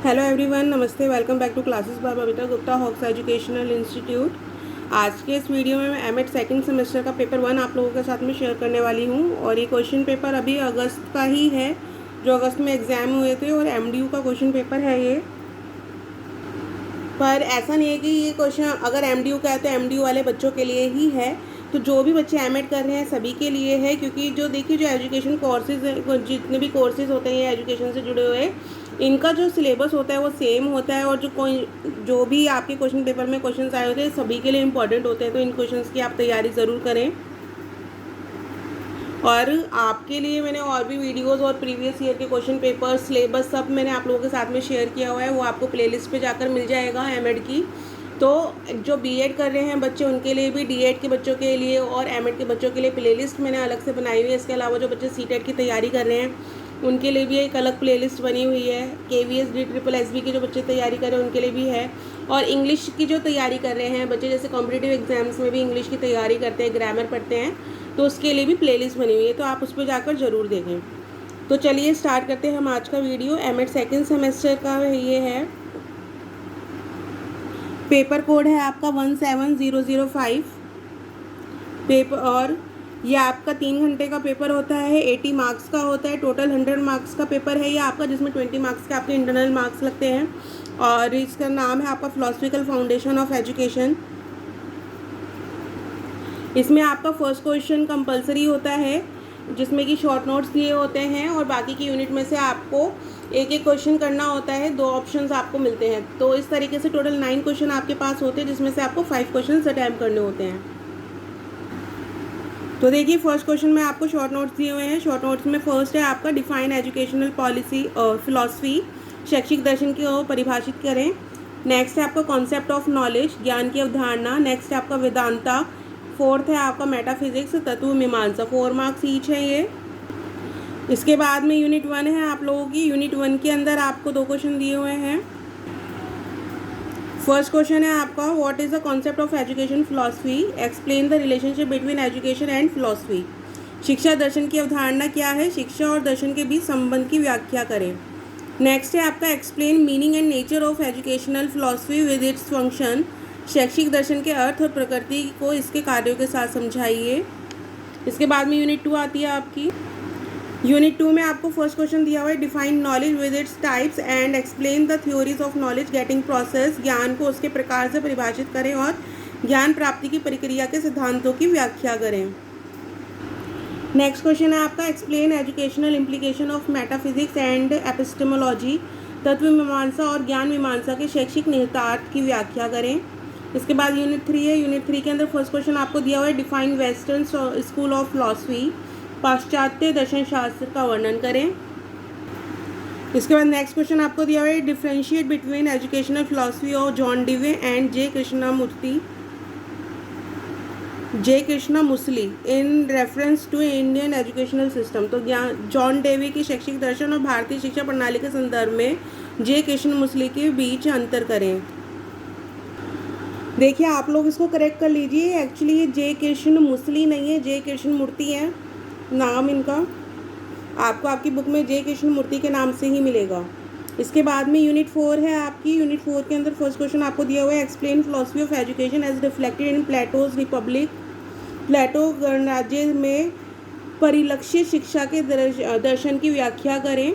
Hello everyone, नमस्ते। Welcome back to classes by Babita Gupta, Hawks educational institute. आज के इस वीडियो में मैं एमएड सेकंड सेमेस्टर का पेपर 1 आप लोगों के साथ में शेयर करने वाली हूँ। और ये क्वेश्चन पेपर अभी अगस्त का ही है, जो अगस्त में एग्ज़ाम हुए थे, और एमडीयू का क्वेश्चन पेपर है ये। पर ऐसा नहीं है कि ये क्वेश्चन अगर एमडीयू का है तो एमडीयू वाले बच्चों के लिए ही है। तो जो भी बच्चे एमएड कर रहे हैं सभी के लिए है, क्योंकि जो देखिए जो एजुकेशन कोर्सेज जितने भी कोर्सेज होते हैं एजुकेशन से जुड़े हुए, इनका जो सिलेबस होता है वो सेम होता है। और जो भी आपके क्वेश्चन पेपर में क्वेश्चंस आए होते हैं सभी के लिए इम्पॉर्टेंट होते हैं। तो इन क्वेश्चंस की आप तैयारी ज़रूर करें। और आपके लिए मैंने और भी वीडियोस और प्रीवियस ईयर के क्वेश्चन पेपर सिलेबस सब मैंने आप लोगों के साथ में शेयर किया हुआ है, वो आपको प्लेलिस्ट पे जाकर मिल जाएगा एमएड की। तो जो बीएड कर रहे हैं बच्चे उनके लिए भी, डीएड के बच्चों के लिए और एमएड के बच्चों के लिए प्लेलिस्ट मैंने अलग से बनाई हुई है। इसके अलावा जो बच्चे सीटेट की तैयारी कर रहे हैं उनके लिए भी एक अलग प्लेलिस्ट बनी हुई है। केवीएस DSSB की जो बच्चे तैयारी कर रहे हैं उनके लिए भी है। और इंग्लिश की जो तैयारी कर रहे हैं बच्चे, जैसे कॉम्पिटिटिव एग्जाम्स में भी इंग्लिश की तैयारी करते हैं, ग्रामर पढ़ते हैं, तो उसके लिए भी प्लेलिस्ट बनी हुई है, तो आप उस पर जाकर ज़रूर देखें। तो चलिए स्टार्ट करते हैं हम आज का वीडियो। एमएड सेकेंड सेमेस्टर का ये है। पेपर कोड है आपका 17005 पेपर। और ये आपका 3 घंटे का पेपर होता है, 80 मार्क्स का होता है। टोटल 100 मार्क्स का पेपर है ये आपका, जिसमें 20 मार्क्स के आपके इंटरनल मार्क्स लगते हैं। और इसका नाम है आपका फिलोसफिकल फाउंडेशन ऑफ एजुकेशन। इसमें आपका फर्स्ट क्वेश्चन कंपलसरी होता है, जिसमें कि शॉर्ट नोट्स दिए होते हैं, और बाकी की यूनिट में से आपको एक एक क्वेश्चन करना होता है। 2 ऑप्शंस आपको मिलते हैं। तो इस तरीके से टोटल 9 क्वेश्चन आपके पास होते हैं, जिसमें से आपको 5 क्वेश्चन अटैम्प्ट करने होते हैं। तो देखिए फर्स्ट क्वेश्चन में आपको शॉर्ट नोट्स दिए हुए हैं। शॉर्ट नोट्स में फर्स्ट है आपका डिफाइन एजुकेशनल पॉलिसी और फिलॉसफी, शैक्षिक दर्शन को परिभाषित करें। नेक्स्ट है आपका कॉन्सेप्ट ऑफ नॉलेज, ज्ञान की अवधारणा। नेक्स्ट है आपका वेदांता। फोर्थ है आपका मेटाफिजिक्स, तत्व मीमांसा। 4 मार्क्स ईच है ये। इसके बाद में यूनिट 1 है आप लोगों की। यूनिट 1 के अंदर आपको 2 क्वेश्चन दिए हुए हैं। फर्स्ट क्वेश्चन है आपका what is the concept of education philosophy, explain the relationship between education and philosophy. शिक्षा दर्शन की अवधारणा क्या है, शिक्षा और दर्शन के बीच संबंध की व्याख्या करें। नेक्स्ट है आपका explain meaning and nature of educational philosophy with its function. शैक्षिक दर्शन के अर्थ और प्रकृति को इसके कार्यों के साथ समझाइए। इसके बाद में यूनिट 2 आती है आपकी। यूनिट 2 में आपको फर्स्ट क्वेश्चन दिया हुआ है define knowledge with its types and explain the theories of knowledge getting process. ज्ञान को उसके प्रकार से परिभाषित करें और ज्ञान प्राप्ति की प्रक्रिया के सिद्धांतों की व्याख्या करें। नेक्स्ट क्वेश्चन है आपका explain educational implication of metaphysics and epistemology. तत्व मीमांसा और ज्ञान मीमांसा के शैक्षिक निहितार्थ की व्याख्या करें। इसके बाद यूनिट 3 है। यूनिट 3 के अंदर फर्स्ट क्वेश्चन आपको दिया हुआ है define western school of philosophy, पाश्चात्य दर्शन शास्त्र का वर्णन करें। इसके बाद नेक्स्ट क्वेश्चन आपको दिया हुआ है differentiate between educational philosophy of John Dewey and J Krishnamurti in reference to Indian educational system. तो जॉन डेवे की शैक्षिक दर्शन और भारतीय शिक्षा प्रणाली के संदर्भ में जे कृष्णमुरली के बीच अंतर करें। देखिए आप लोग इसको करेक्ट कर लीजिए। एक्चुअली ये जे कृष्णमुरली नहीं है, जे कृष्णमूर्ति है नाम इनका। आपको आपकी बुक में जे कृष्णमूर्ति के नाम से ही मिलेगा। इसके बाद में यूनिट 4 है आपकी। यूनिट 4 के अंदर फर्स्ट क्वेश्चन आपको दिया हुआ है explain philosophy of education as reflected in Plato's Republic. Plato गणराज्य में परिलक्षित शिक्षा के दर्शन की व्याख्या करें।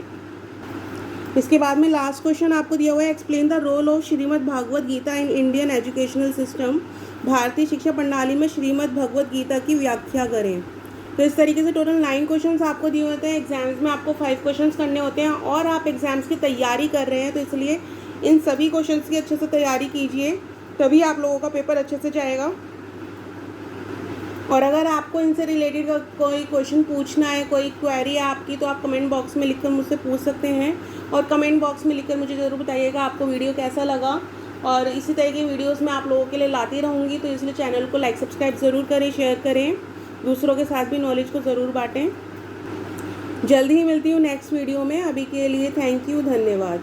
इसके बाद में लास्ट क्वेश्चन आपको दिया हुआ है explain the role of Shrimad Bhagavad Gita in Indian educational system. भारतीय शिक्षा प्रणाली में श्रीमद् भगवत गीता की व्याख्या करें। तो इस तरीके से टोटल 9 क्वेश्चंस आपको दिए होते हैं। एग्जाम्स में आपको 5 क्वेश्चंस करने होते हैं, और आप एग्जाम्स की तैयारी कर रहे हैं तो इसलिए इन सभी क्वेश्चंस की अच्छे से तैयारी कीजिए, तभी आप लोगों का पेपर अच्छे से जाएगा। और अगर आपको इनसे रिलेटेड कोई क्वेश्चन पूछना है, कोई क्वेरी है आपकी, तो आप कमेंट बॉक्स में लिखकर मुझसे पूछ सकते हैं। और कमेंट बॉक्स में लिखकर मुझे ज़रूर बताइएगा आपको वीडियो कैसा लगा। और इसी तरह की वीडियोस मैं आप लोगों के लिए लाती रहूँगी, तो इसलिए चैनल को लाइक सब्सक्राइब ज़रूर करें, शेयर करें, दूसरों के साथ भी नॉलेज को ज़रूर बांटें। जल्दी ही मिलती हूँ नेक्स्ट वीडियो में। अभी के लिए थैंक यू, धन्यवाद।